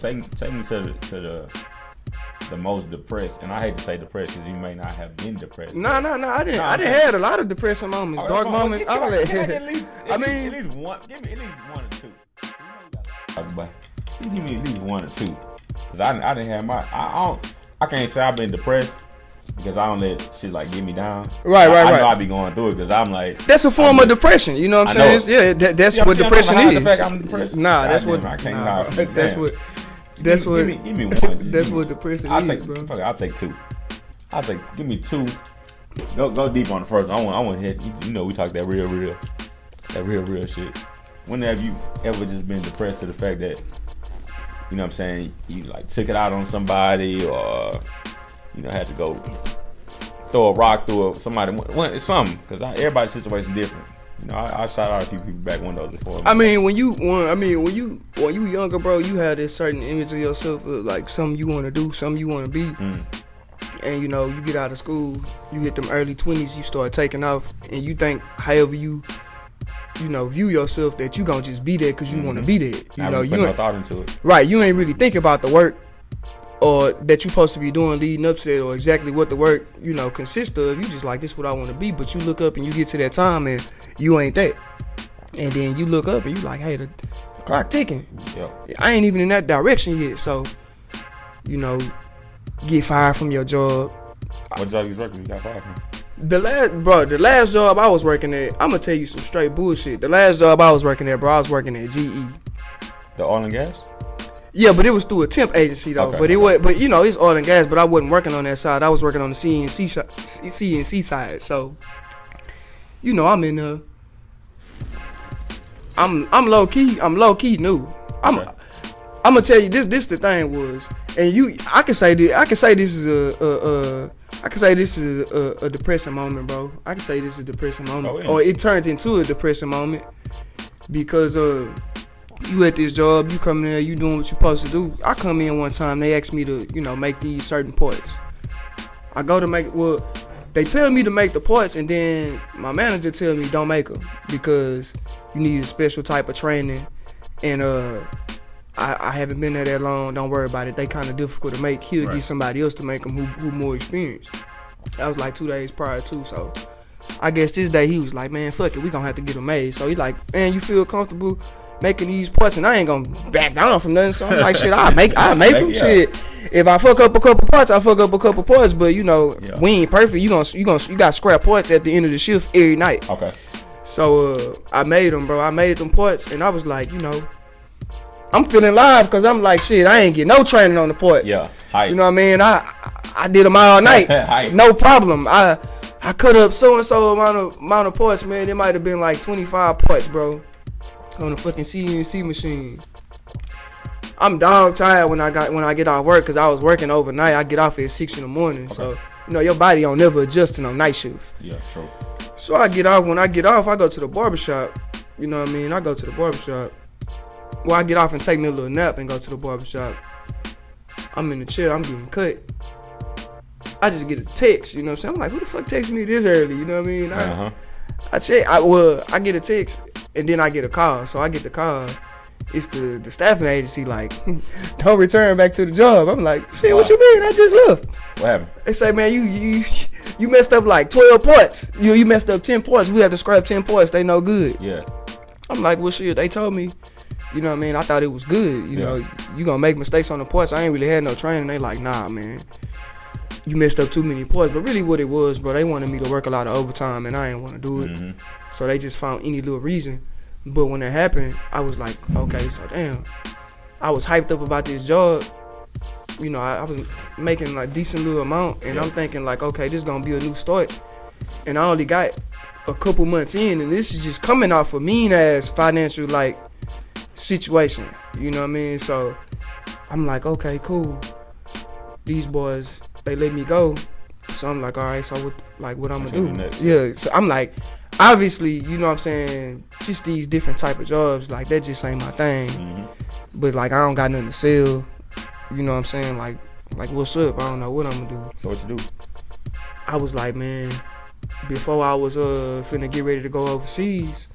Take me to the most depressed, and I hate to say depressed because you may not have been depressed. No. I didn't have a lot of depressing moments, dark moments. All that. At least one. Give me at least one or two. Give me at least one or two. Cause I didn't have my. I can't say I've been depressed because I don't let shit like get me down. Right. I know I be going through it because I'm like. That's a form of depression. You know what I'm saying? Yeah, that's what depression is. The fact I'm depressed. Nah, that's what. I can't lie. That's what. That's what. Give me one. That's what depression is, bro. Fuck it, I'll take two. Give me two. Go deep on the first one. I want to hit. You know, we talk that real shit. When have you ever just been depressed to the fact that, you know what I'm saying, you like took it out on somebody or, you know, had to go throw a rock through somebody, something, because everybody's situation different. You know, I shot out a few people back windows before. I mean, when you younger, bro, you had this certain image of yourself, like something you want to do, something you want to be. And you know, you get out of school, you hit them early 20s, you start taking off, and you think however you know, view yourself that you gonna just be there because you want to be there. You know, you no thought into it. Right, you ain't really think about the work or that you supposed to be doing leading up to it, or exactly what the work, you know, consists of. You just like, this is what I want to be. But you look up and you get to that time and you ain't that. And then you look up and you like, hey, the clock ticking. Yep. I ain't even in that direction yet. So, you know, get fired from your job. What job you working? You got fired from? The last job I was working at, I'm gonna tell you some straight bullshit. The last job I was working at, bro, I was working at GE. The oil and gas? Yeah, but it was through a temp agency though. But you know, it's oil and gas, but I wasn't working on that side. I was working on the CNC side. So, you know, I'm in I'm low key new. I'm gonna tell you this the thing was, and I can say this is a depressing moment, bro. I can say this is a depressing moment, or it turned into a depressing moment because you at this job, you come in there, you doing what you supposed to do. I come in one time, they ask me to, you know, make these certain parts. I go to they tell me to make the parts, and then my manager tell me don't make them because you need a special type of training, and I haven't been there that long. Don't worry about it. They kind of difficult to make. He'll get somebody else to make them who more experienced. That was like 2 days prior to, so I guess this day he was like, man, fuck it, we gonna have to get them made. So he like, man, you feel comfortable making these parts? And I ain't gonna back down from nothing. So I'm like, shit, I'll make them. Yeah. Shit, if I fuck up a couple parts, I fuck up a couple parts. But you know, we ain't perfect. You got scrap parts at the end of the shift every night. Okay. So I made them, bro. I made them parts, and I was like, you know, I'm feeling live because I'm like, shit, I ain't get no training on the parts. Yeah. You know what I mean? I did them all night. No problem. I cut up so and so amount of parts, man. It might have been like 25 parts, bro, on the fucking CNC machine. I'm dog tired when I get off work because I was working overnight. I get off at 6 in the morning. Okay. So, you know, your body don't never adjust to no night shift. Yeah, true. So I get off. When I get off, I go to the barbershop. You know what I mean? I go to the barbershop. Well, I get off and take me a little nap and go to the barbershop. I'm in the chair. I'm getting cut. I just get a text. You know what I'm saying? I'm like, who the fuck texts me this early? You know what I mean? I get a text and then I get a call. So I get the call. It's the staffing agency like, don't return back to the job. I'm like, shit, what you mean? I just left. What happened? They say, man, you messed up like 12 parts. You messed up 10 parts. We have to scrap 10 parts. They no good. Yeah. I'm like, well, shit, they told me. You know what I mean? I thought it was good. You know, you gonna make mistakes on the parts. I ain't really had no training. They like, nah, man, you messed up too many parts. But really what it was, bro, they wanted me to work a lot of overtime, and I ain't want to do it. Mm-hmm. So they just found any little reason. But when it happened, I was like, okay, so damn. I was hyped up about this job. You know, I was making like decent little amount, and I'm thinking like, okay, this is gonna be a new start. And I only got a couple months in, and this is just coming off a mean ass financial like situation, you know what I mean? So I'm like, okay, cool. These boys, they let me go. So I'm like, all right, so what I'm gonna do? Next. Yeah, so I'm like, obviously, you know what I'm saying, just these different type of jobs, like that just ain't my thing. Mm-hmm. But like, I don't got nothing to sell, you know what I'm saying? Like what's up? I don't know what I'm gonna do. So what you do? I was like, man, before I was finna get ready to go overseas,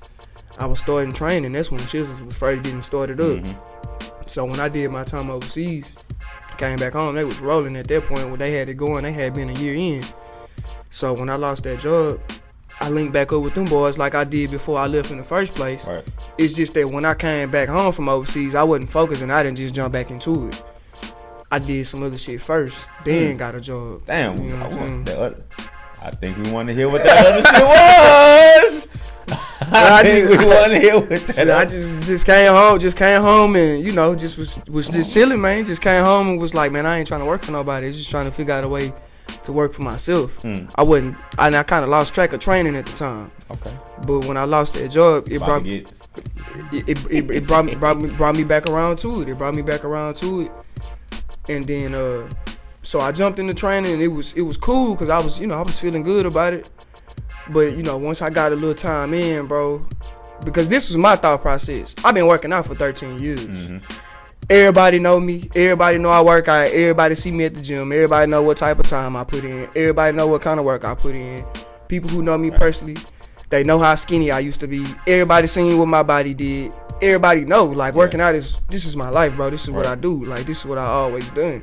I was starting training. That's when Chisels was first getting started up. Mm-hmm. So when I did my time overseas, came back home, they was rolling at that point. When they had it going, they had been a year in. So when I lost that job, I linked back up with them boys like I did before I left in the first place. Right. It's just that when I came back home from overseas, I wasn't focusing. I didn't just jump back into it. I did some other shit first, then got a job. Damn, you know what I'm saying? I think we want to hear what that other shit was. I think we want to hear what that. I just came home, and you know, just was just chilling, man. Just came home and was like, man, I ain't trying to work for nobody. Just trying to figure out a way to work for myself. I kind of lost track of training at the time. Okay. But when I lost that job, it brought me back around to it. It brought me back around to it, and then so I jumped into training, and it was cool because I was feeling good about it. But once I got a little time in, bro, because this was my thought process. I've been working out for 13 years. Mm-hmm. Everybody know me. Everybody know I work out. Everybody see me at the gym. Everybody know what type of time I put in. Everybody know what kind of work I put in. People who know me personally, they know how skinny I used to be. Everybody seen what my body did. Everybody know, working out this is my life, bro. This is what I do. This is what I always done.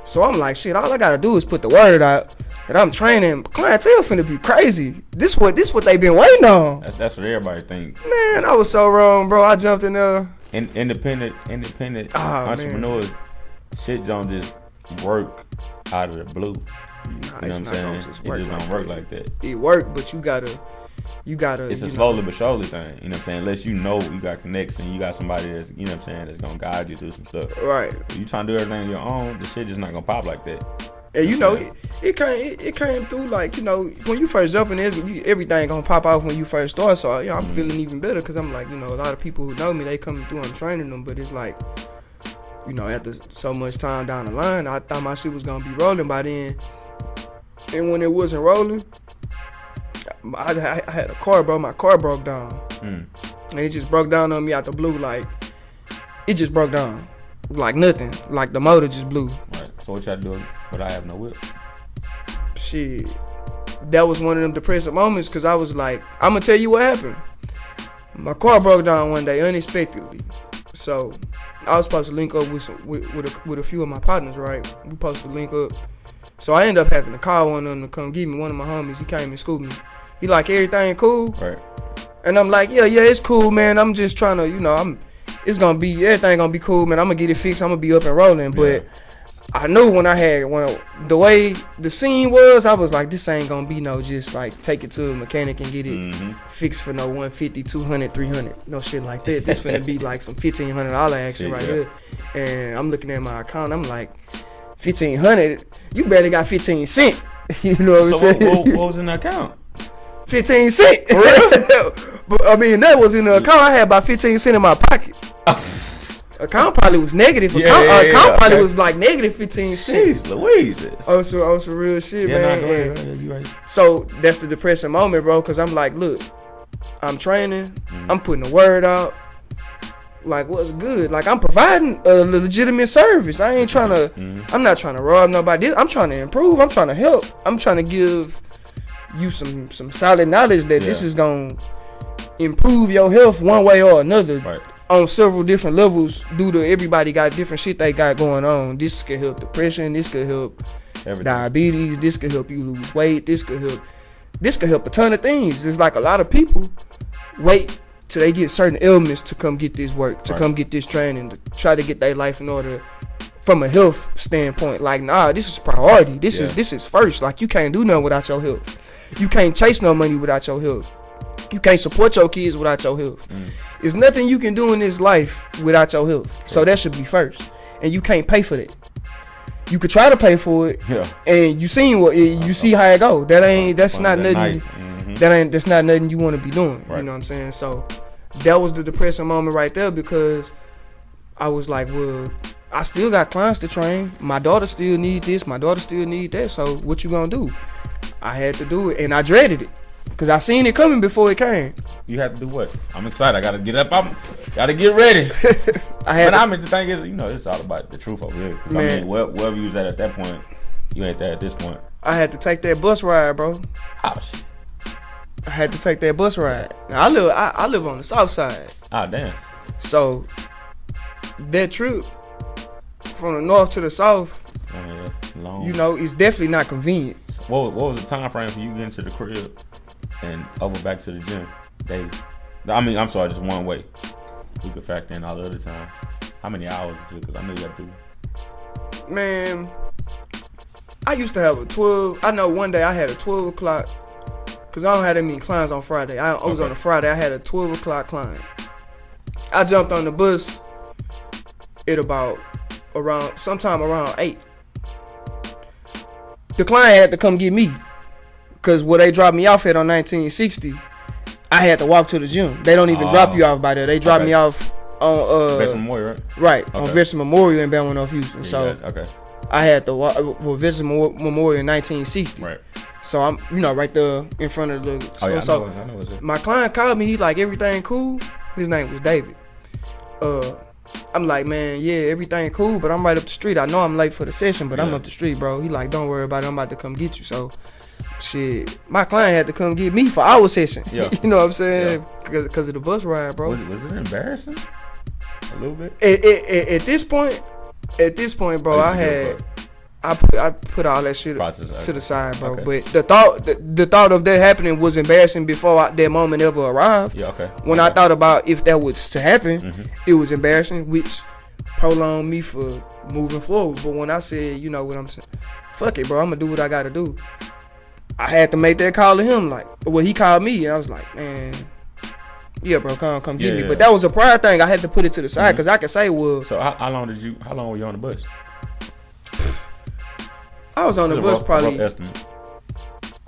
So I'm like, shit, all I gotta do is put the word out that I'm training. Clientele finna be crazy. This what they been waiting on. That's what everybody think. Man, I was so wrong, bro. I jumped in there. Independent entrepreneurs, shit don't just work out of the blue. You know what I'm saying? It just don't work like that. It work, but you gotta. It's a slowly but surely thing. You know what I'm saying? Unless you got connection, you got somebody that's, you know what I'm saying, that's gonna guide you through some stuff. Right. If you trying to do everything on your own, the shit just not gonna pop like that. And it came through when you first jump in this, everything gonna pop off when you first start. So I'm feeling even better because I'm like, a lot of people who know me, they coming through, I'm training them, but it's like, after so much time down the line, I thought my shit was gonna be rolling by then, and when it wasn't rolling, I had a car, bro. My car broke down, and it just broke down on me out the blue. It just broke down, like nothing. Like the motor just blew. Right. So what y'all doing? But I have no whip. Shit, that was one of them depressive moments because I was like, I'm gonna tell you what happened. My car broke down one day unexpectedly, so I was supposed to link up with a few of my partners. Right, we supposed to link up. So I ended up having to call one of them to come get me. One of my homies, he came and scooped me. He like, everything cool? Right. And I'm like, yeah, it's cool, man. I'm just trying to, everything gonna be cool, man. I'm gonna get it fixed. I'm gonna be up and rolling. But I knew when the way the scene was, I was like, this ain't gonna be no just take it to a mechanic and get it fixed for no 150, 200, 300, no shit like that. This finna be some $1,500 action right here. And I'm looking at my account. I'm like, 1,500. You barely got 15 cents. You know what I'm saying? What was in the account? 15 cents. For real? But I mean, that was in the account. I had about 15 cents in my pocket. Account probably was negative. Account probably was negative 15 cents. Jeez Louise. Oh, some real shit, man. Go ahead. You right. So that's the depressing moment, bro. Cause I'm like, look, I'm training. I'm putting the word out. What's good? I'm providing a legitimate service. I ain't trying to. I'm not trying to rob nobody. I'm trying to improve. I'm trying to help. I'm trying to give you some solid knowledge that this is gonna improve your health one way or another on several different levels. Due to everybody got different shit they got going on. This could help depression. This could help diabetes. This could help you lose weight. This could help a ton of things. It's like a lot of people wait till they get certain ailments to come get this work, to come get this training, to try to get their life in order from a health standpoint. Nah, this is priority. This is first. You can't do nothing without your health. You can't chase no money without your health. You can't support your kids without your health. There's nothing you can do in this life without your health. So that should be first. And you can't pay for that. You could try to pay for it, and you see how it go. That's not nothing. That's not nothing you want to be doing. Right. You know what I'm saying? So that was the depressing moment right there because I was like, well, I still got clients to train. My daughter still need this. My daughter still need that. So what you gonna do? I had to do it, and I dreaded it because I seen it coming before it came. You had to do what? I'm excited. I gotta get up. Gotta get ready. The thing is, it's all about the truth over here. Man, wherever you was at that point, you ain't there at this point. I had to take that bus ride, bro. Oh shit. I had to take that bus ride. Now, I live on the south side. Ah, damn. So that trip from the north to the south, long. you know, it's definitely not convenient. What was the time frame for you getting to the crib and over back to the gym? I'm sorry, just one way. We could factor in all the other times. How many hours is it? Because I know you got to. Man, I used to have a 12. I know one day I had a 12 o'clock. Because I don't have that many clients on Friday. I was on a Friday. I had a 12 o'clock client. I jumped on the bus at sometime around 8. The client had to come get me. Because where they dropped me off at on 1960, I had to walk to the gym. They don't even drop you off by there. They drop me off on Veteran Memorial, right? Right, on Veteran Memorial in Belmont, North Houston. So I had to walk for Veteran Memorial in 1960. Right. So I'm, right there in front of the store. I know what's it. My client called me. He like, everything cool? His name was David. I'm like, man, yeah, everything cool, but I'm right up the street. I know I'm late for the session, but I'm up the street, bro. He like, don't worry about it. I'm about to come get you. So, shit, my client had to come get me for our session. Yeah. You know what I'm saying? Because of the bus ride, bro. Was it embarrassing? A little bit? At this point, bro, I put all that shit to the side, bro. Okay. But the thought of that happening was embarrassing before that moment ever arrived. Yeah, okay. When I thought about if that was to happen, it was embarrassing, which prolonged me for moving forward. But when I said, you know what I'm saying, fuck it, bro, I'm gonna do what I gotta do. I had to make that call to him. He called me, and I was like, man, yeah, bro, come get me. But that was a prior thing. I had to put it to the side because I could say, well. So how long were you on the bus? I was on the bus probably.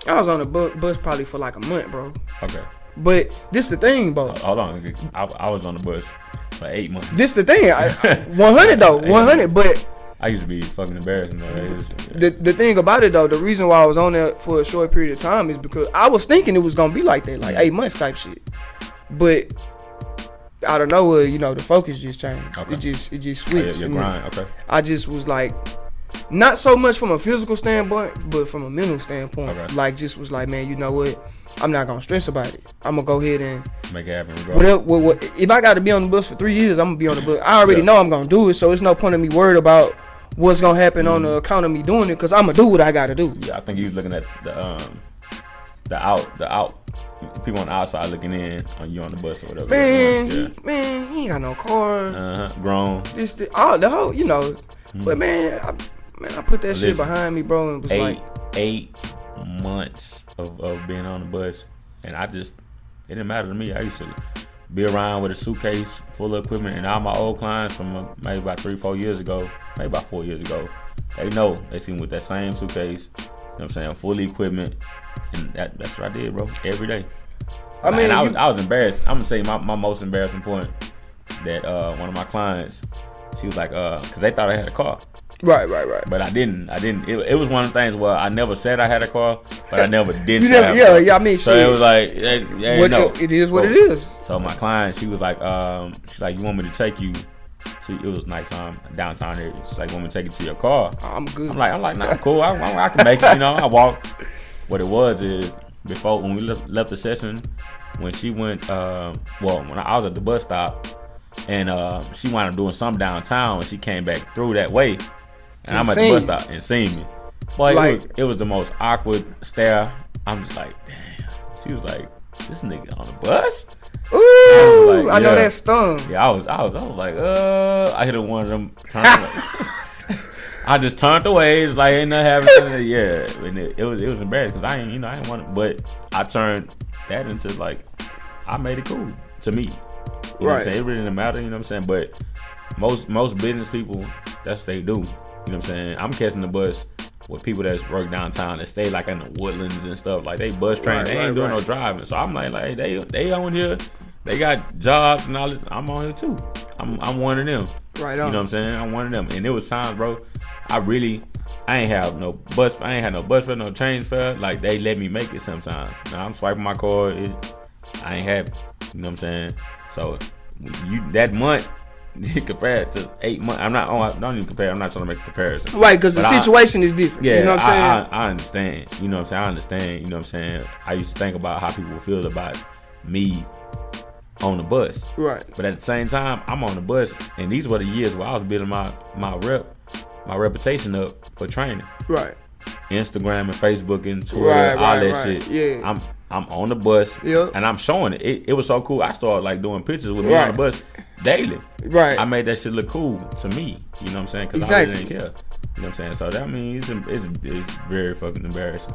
I was on the bus probably for like a month, bro. Okay. But this the thing, bro. Hold on, I was on the bus for 8 months. This the thing, 100 though, 100. But I used to be fucking embarrassing though. The thing about it though, the reason why I was on there for a short period of time is because I was thinking it was gonna be like that, like 8 months type shit. But out of nowhere, the focus just changed. Okay. It just switched. Your grind, okay. I just was like, not so much from a physical standpoint, but from a mental standpoint. Okay. Like, just was like, man, you know what? I'm not gonna stress about it. I'm gonna go ahead and make it happen. If I got to be on the bus for 3 years, I'm gonna be on the bus. I already know I'm gonna do it, so it's no point in me worried about what's gonna happen on the account of me doing it, because I'm gonna do what I gotta do. Yeah, I think you was looking at the out. People on the outside looking in on you on the bus or whatever. Man, he ain't got no car. Grown. The whole, But man, I put that shit behind me, bro, and was like 8 months of being on the bus, and it didn't matter to me. I used to be around with a suitcase full of equipment, and all my old clients from maybe about 3-4 years ago, maybe about 4 years ago, they see me with that same suitcase. You know what I'm saying? Full equipment. And that's what I did, bro. Every day. I was embarrassed. I'm gonna say my most embarrassing point that one of my clients, she was like, because they thought I had a car. Right. But I didn't. It was one of the things where I never said I had a car, but I never did. I mean, so it was like, it is what it is. So my client, she was like, you want me to take you? It was nighttime, downtown area. She's like, want me to take you to your car? I'm good. I'm like, nah, cool. I can make it. I walk. What it was is, before when we left the session, when she went, when I was at the bus stop, and she wound up doing something downtown, and she came back through that way, and I'm at the bus stop and seen me. Boy, it was the most awkward stare. I'm just like, damn. She was like, this nigga on the bus? Ooh, I know that stung. Yeah, I was like, I hit one of them times. I just turned away. It's like ain't nothing happening. Yeah, and it was embarrassing because I ain't want it, but I turned that into like I made it cool to me. You know what I'm saying? It really didn't matter. You know what I'm saying? But most business people, that's what they do. You know what I'm saying? I'm catching the bus with people that work downtown that stay like in the Woodlands and stuff. Like they bus train, they ain't doing no driving. So I'm like they on here. They got jobs and all this. I'm on here too. I'm one of them. Right on. You know what I'm saying? I'm one of them. And there was times, bro, I ain't have no bus. I ain't had no bus fare, no train fare. Like they let me make it sometimes. Now I'm swiping my card. I ain't happy. You know what I'm saying? So that month compared to 8 months. Don't even compare. I'm not trying to make a comparison. Right, because the situation is different. Yeah, you know what I'm saying? I understand. You know what I'm saying? I understand. You know what I'm saying? I used to think about how people feel about me on the bus. Right. But at the same time, I'm on the bus, and these were the years where I was building my reputation up for training. Right. Instagram and Facebook and Twitter, all that shit. Yeah. I'm on the bus, and I'm showing it. It was so cool. I started like doing pictures with me on the bus daily. Right. I made that shit look cool to me. You know what I'm saying? Because I really didn't care. You know what I'm saying? So that means it's very fucking embarrassing.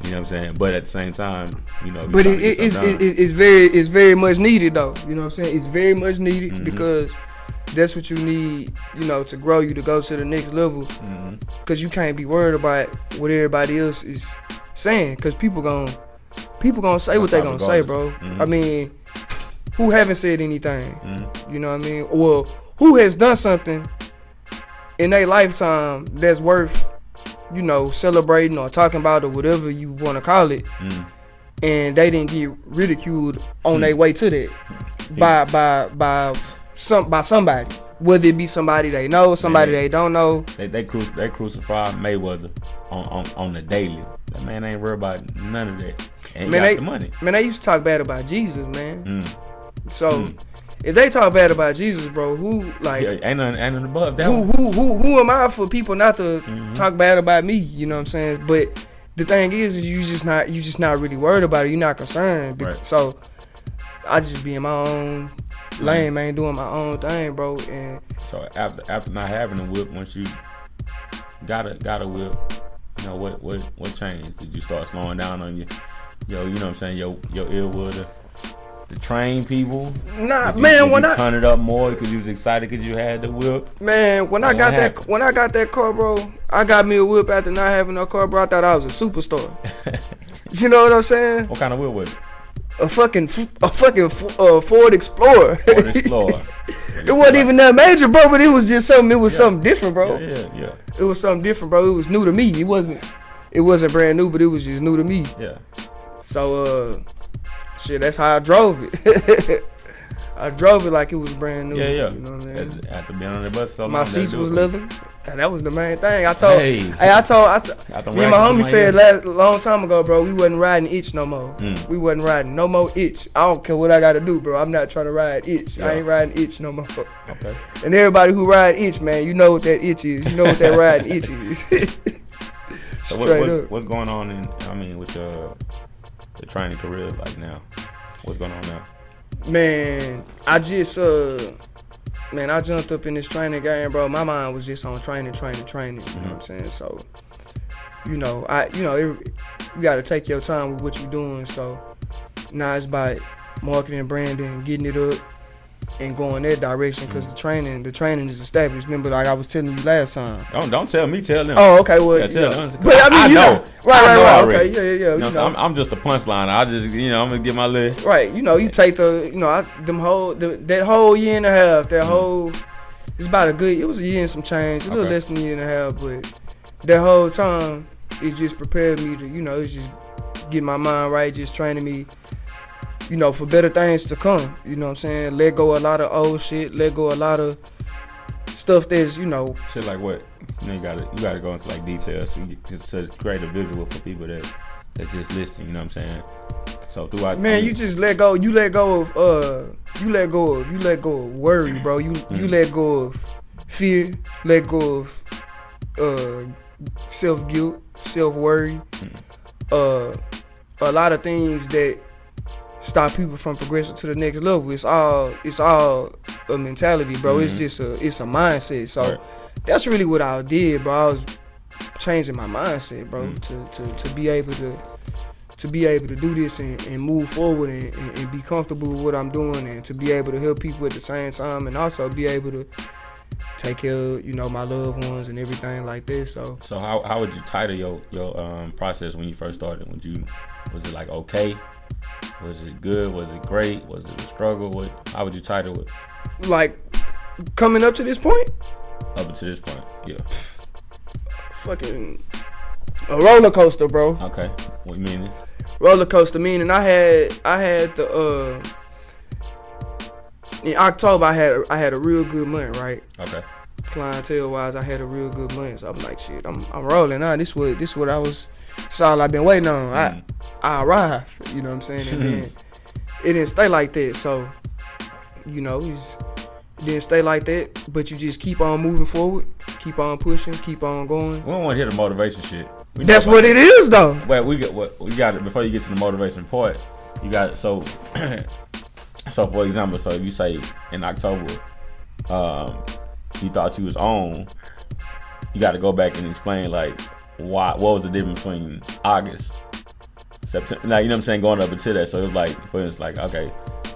You know what I'm saying? But at the same time, you know. But it's very much needed though. You know what I'm saying? It's very much needed because that's what you need, you know, to grow you to go to the next level. Because you can't be worried about what everybody else is saying. Because people gonna say what they gonna say, bro. I mean, who haven't said anything? You know what I mean? Well, who has done something in their lifetime that's worth, you know, celebrating or talking about or whatever you want to call it, and they didn't get ridiculed on their way to that by somebody, whether it be somebody they know, somebody they don't know. They crucify Mayweather on the daily. That man ain't worried about none of that. And man, got the money. Man, they used to talk bad about Jesus, man. So if they talk bad about Jesus, bro, who like ain't nothing above that. Who am I for people not to talk bad about me? You know what I'm saying? But the thing is you just not really worried about it. You're not concerned. Right. So I just be in my own lane, man, doing my own thing, bro. And so after not having a whip, once you got a whip, you know what changed? Did you start slowing down on you know what I'm saying, your ill will to train people? Nah, man, when I turn it up more because you was excited because you had the whip. Man, when I got that car, bro, I got me a whip after not having no car, bro. I thought I was a superstar. You know what I'm saying? What kind of whip was it? A fucking Ford Explorer. Ford Explorer. It wasn't even that major, bro, but it was just something. It was something different, bro. Yeah. It was something different, bro. It was new to me. It wasn't brand new, but it was just new to me. Yeah. So shit, that's how I drove it. I drove it like it was brand new. Yeah. You know what I mean? After being on the bus so long, my seats was leather. And that was the main thing. I told me and my homie said long time ago, bro, we wasn't riding itch no more. We wasn't riding no more itch. I don't care what I gotta do, bro. I'm not trying to ride itch. I ain't riding itch no more. Okay. And everybody who ride itch, man, you know what that itch is. You know what that riding itch is. So what's going on with the training career like now? What's going on now? Man, I jumped up in this training game, bro. My mind was just on training. You know what I'm saying? So, you gotta take your time with what you're doing. So now it's about marketing, branding, getting it up, and going that direction. Cause the training is established. Remember, like I was telling you last time. Don't tell me, tell them. Oh, okay. Well, tell them. But I mean, I know. Right. Okay, yeah. You know, so I'm just a punchline. I just, I'm gonna get my leg. Right. You take that whole year and a half. It's about it was a year and some change. A little less than a year and a half, but that whole time it just prepared me to, it's just get my mind right, just training me, for better things to come. You know what I'm saying? Let go a lot of old shit. Let go a lot of stuff that's, Shit like what? You gotta go into like details to create a visual for people that just listen. You know what I'm saying? So throughout, man, you just let go. You let go of worry, bro. You let go of fear. Let go of self guilt, self worry. A lot of things that stop people from progressing to the next level. It's all a mentality, bro. It's just it's a mindset. So that's really what I did, bro. I was changing my mindset, bro, to be able to do this and move forward and be comfortable with what I'm doing, and to be able to help people at the same time, and also be able to take care of, my loved ones and everything like this. So how would you title your process when you first started? Was it like okay? Was it good? Was it great? Was it a struggle? How would you title it? Like coming up to this point? Up until this point, yeah. Fucking a roller coaster, bro. Okay, what you mean? Roller coaster meaning I had the in October I had a real good month, right? Okay. Clientele wise, I had a real good month. So I'm like, shit, I'm rolling now. This what I was. It's all I've been waiting on. I arrived. You know what I'm saying? And then it didn't stay like that. So you know, it didn't stay like that, but you just keep on moving forward, keep on pushing, keep on going. We don't want to hear the motivation shit. That's what it is, though. Wait, we got it. Before you get to the motivation part, you got it. So for example, so if you say in October, you thought you was on, you got to go back and explain like what was the difference between August, September. Now you know what I'm saying, going up until that. So it was like, for instance, like okay,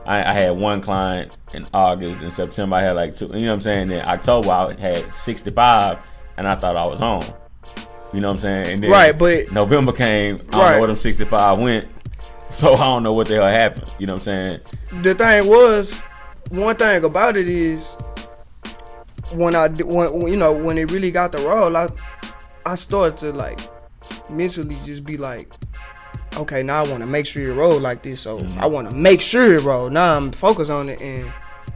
I had one client in August. In September I had like 2. You know what I'm saying? In October I had 65, and I thought I was on. You know what I'm saying? And then right, but November came. I don't know where them 65 went. So I don't know what the hell happened. You know what I'm saying? The thing was, one thing about it is when it really got the roll, I started to like mentally just be like, okay, now I want to make sure it roll like this. So I want to make sure it roll. Now I'm focused on it and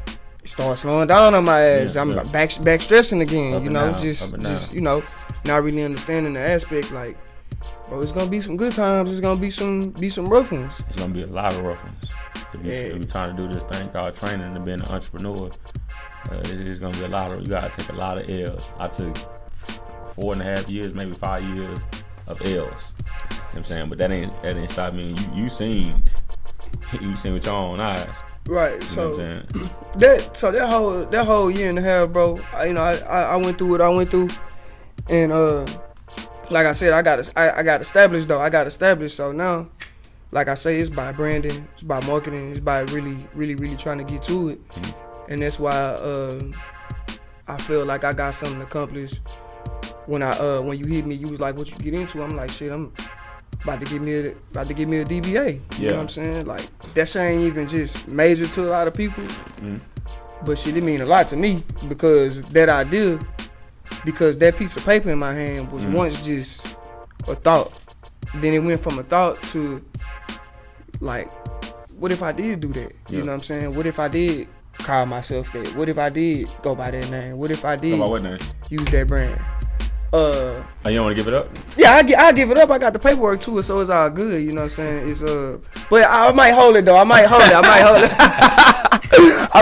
it starts slowing down on my ass. I'm back stressing again. Up you know, down, just you know, not really understanding the aspect. Like, bro, it's gonna be some good times. It's gonna be some rough ones. It's gonna be a lot of rough ones. If you're trying to do this thing called training and being an entrepreneur, it's gonna be a lot of. You gotta take a lot of L's. I took 4.5 years, maybe 5 years of L's. You know what I'm saying? But that ain't stop me. You seen with your own eyes. Right. You so know what I'm saying? that whole year and a half, bro. I went through what I went through, and like I said, I got established though. I got established. So now, like I say, it's by branding, it's by marketing, it's by really trying to get to it, and that's why I feel like I got something accomplished. When you hit me, you was like, "What you get into?" I'm like, "Shit, I'm about to get me a DBA." You know what I'm saying? Like that shit ain't even just major to a lot of people, but shit, it mean a lot to me because that piece of paper in my hand was once just a thought. Then it went from a thought to like, what if I did do that? You know what I'm saying? What if I did call myself that? What if I did go by that name? What if I did go by what name? Use that brand? Oh, you don't want to give it up? Yeah, I give it up. I got the paperwork to it, so it's all good. You know what I'm saying? It's but I might hold it though. I might hold it. I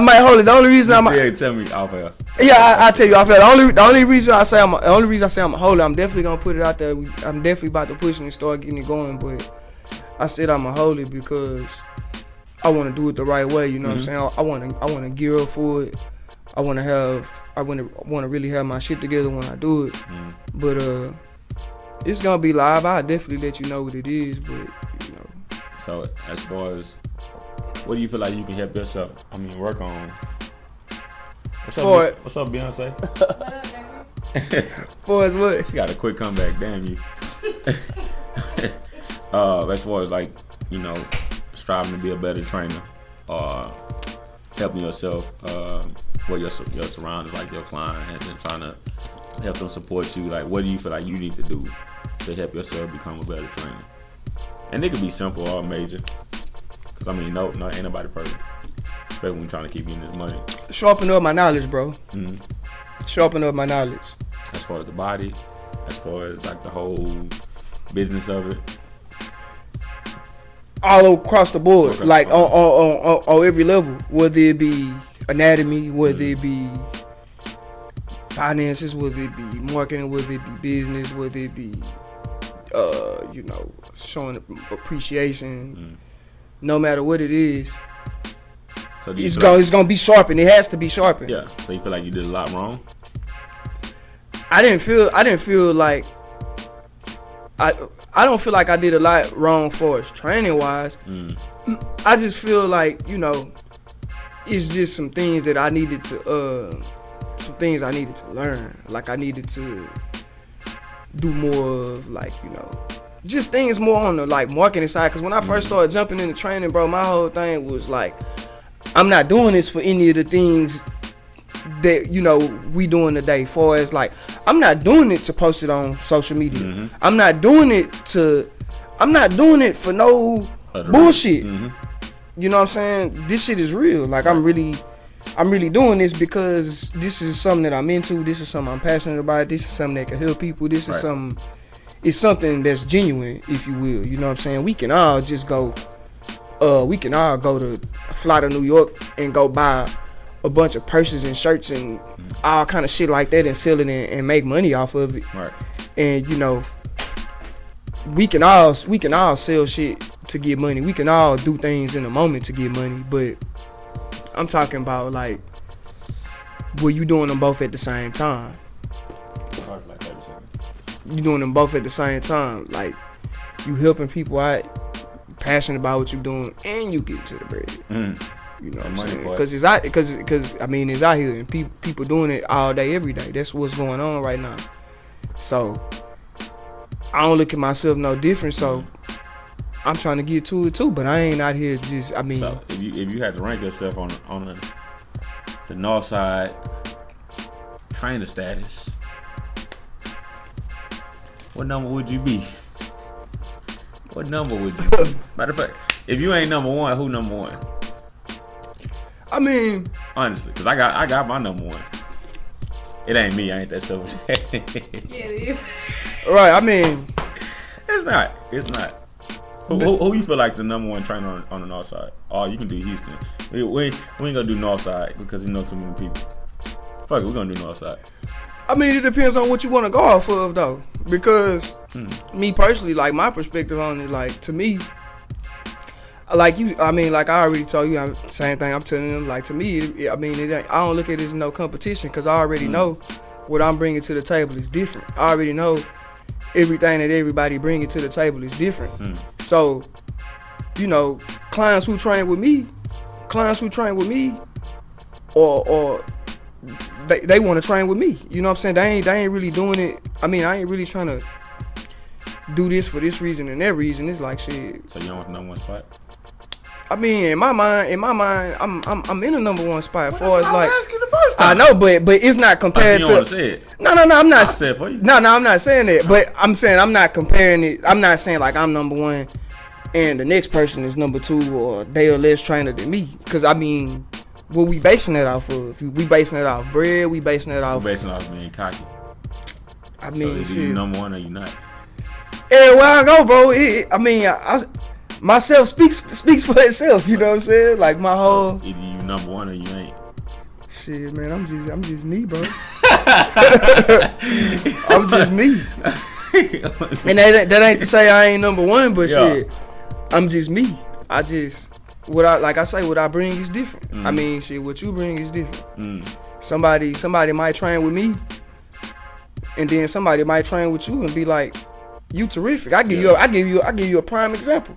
might hold it. The only reason I might. Yeah, tell me off air. Yeah, I tell you off air. The only reason I say I'm gonna hold it. I'm definitely gonna put it out there. I'm definitely about to push it and start getting it going. But I said I'm gonna hold it because I want to do it the right way. You know what I'm saying? I want to gear up for it. I want to really have my shit together when I do it. But it's gonna be live. I'll definitely let you know what it is. But you know. So as far as what do you feel like you can help yourself? Work on. What's up, Beyonce? For as what? She got a quick comeback. Damn you. As far as like striving to be a better trainer, helping yourself. What your surroundings, like your clients, and trying to help them support you. Like, what do you feel like you need to do to help yourself become a better trainer? And it could be simple or major. Cause ain't nobody perfect. Especially when you're trying to keep getting this money. Sharpen up my knowledge, bro. Sharpen up my knowledge. As far as the body, as far as like the whole business of it. All across the board, like on every level, whether it be anatomy, whether it be finances, whether it be marketing, whether it be business, whether it be showing appreciation. No matter what it is, so it's gonna be sharpened. It has to be sharpened. Yeah. So you feel like you did a lot wrong? I didn't feel like I don't feel like I did a lot wrong for us training wise. I just feel like, it's just some things that I needed to learn. Like I needed to do more of like, just things more on the like marketing side. Cause when I first started jumping into training, bro, my whole thing was like, I'm not doing this for any of the things that we doing today. For as like, I'm not doing it to post it on social media. I'm not doing it for no bullshit. You know what I'm saying? This shit is real. Like I'm really doing this because this is something that I'm into. This is something I'm passionate about. This is something that can help people. This is something that's genuine, if you will. You know what I'm saying? We can all just go we can all fly to New York and go buy a bunch of purses and shirts and all kind of shit like that and sell it and make money off of it. Right. And you know, we can all sell shit to get money. We can all do things in a moment to get money. But I'm talking about like, were you doing them both at the same time? Like 30 seconds. You doing them both at the same time. Like, you helping people out, you passionate about what you're doing, and you get to the bread. You know what I'm saying? Because it's out here, and people doing it all day, every day. That's what's going on right now. So I don't look at myself no different. So I'm trying to get to it too, but I ain't out here just. I mean, so if you had to rank yourself on the north side trainer status, what number would you be? What number would you be? Matter of fact, if you ain't number one, who number one? I mean, honestly, because I got my number one. It ain't me. I ain't that selfish. Yeah, it is. Right. I mean, it's not. Who you feel like the number one trainer on the north side? Oh, you can do Houston. We ain't gonna do north side because you know so many people. Fuck it, we're gonna do north side. I mean, it depends on what you want to go off of, though. Because me personally, like, my perspective on it, like, to me, like you, I mean, like I already told you, same thing I'm telling them. Like, to me, I don't look at it as no competition because I already know what I'm bringing to the table is different. I already know everything that everybody bringing to the table is different. So, you know, clients who train with me, or they want to train with me. You know what I'm saying? They ain't really doing it. I mean, I ain't really trying to do this for this reason and that reason. It's like shit. So you don't want the number one spot? I mean, in my mind, I'm in the number one spot as far as like. I know, but it's not compared to. Say it. No, I'm not. Say it for you. No, I'm not saying that. But I'm saying I'm not comparing it. I'm not saying like I'm number one, and the next person is number two, or they are less trainer than me. Because I mean, what we basing that off of? We basing it off bread. We basing it off. We basing it off being cocky. I mean, so either you number one or you not. Everywhere I go, bro. I myself speaks for itself. You know what I'm saying? Like my whole. Either you number one or you ain't. Shit, man, I'm just me, bro. I'm just me. And that ain't to say I ain't number one, but shit, I'm just me. What I bring is different. I mean, shit, what you bring is different. Somebody might train with me, and then somebody might train with you and be like, "You terrific." I give you a prime example.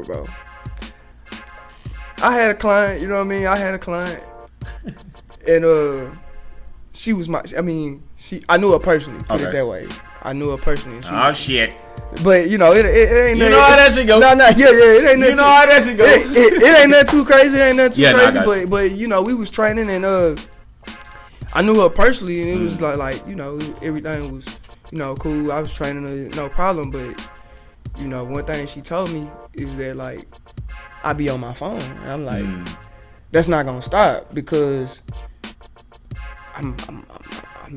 Bro. I had a client, you know what I mean? And she was I knew her personally, put it that way. I knew her personally. Oh shit. But you know, it ain't. You know how that shit go. Yeah, it ain't. You know how that shit go. It ain't that too crazy. It ain't that too crazy. But you know, we was training and I knew her personally, and it was like you know, everything was cool. I was training her, no problem. But you know, one thing she told me is that like I be on my phone. And I'm like, that's not gonna stop because I'm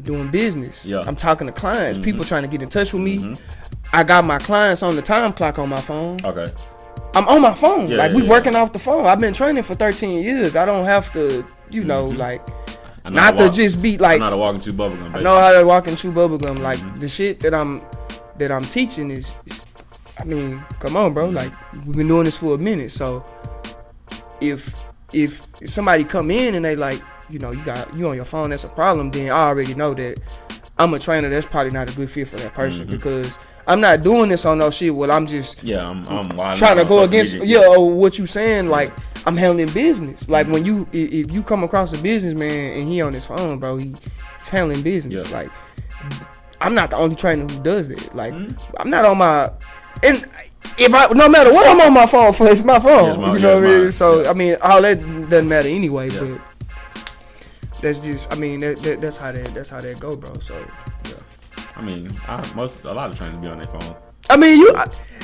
doing business. Yeah. I'm talking to clients. People trying to get in touch with me. I got my clients on the time clock on my phone. Okay. I'm on my phone. Yeah, we working off the phone. I've been training for 13 years. I don't have to, like, not to just be like. I know how to walk and chew bubblegum. I know how to walk and chew bubblegum. Like the shit that I'm teaching is I mean, come on, bro. Like we've been doing this for a minute. So if somebody come in and they like, you on your phone, that's a problem. Then I already know that I'm a trainer. That's probably not a good fit for that person because I'm not doing this on no shit. Well, I'm just I'm trying to go against or what you saying. Like I'm handling business. Like when if you come across a businessman and he on his phone, bro, he's handling business. Yeah. Like I'm not the only trainer who does that. Like I'm not on my and no matter what I'm on my phone for, it's my phone. You know what I mean? So I mean, all that doesn't matter anyway. Yeah. But that's just, I mean, that's how that go, bro. So yeah. I mean, a lot of trainers be on their phone. I mean,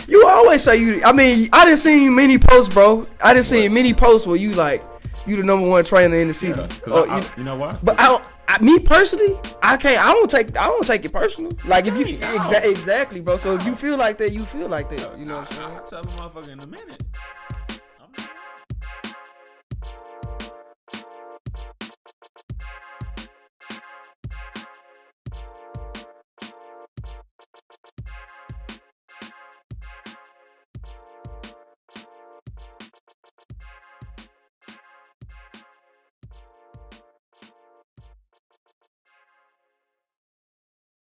you always say you. I mean, I didn't see many posts, bro. I didn't see many posts where you the number one trainer in the city. Yeah, you know why? But me personally, I can't. I don't take it personal. Like if you Hey, exactly, bro. So if you feel like that, you feel like that. You know what I'm saying? I'll tell a motherfucker in a minute.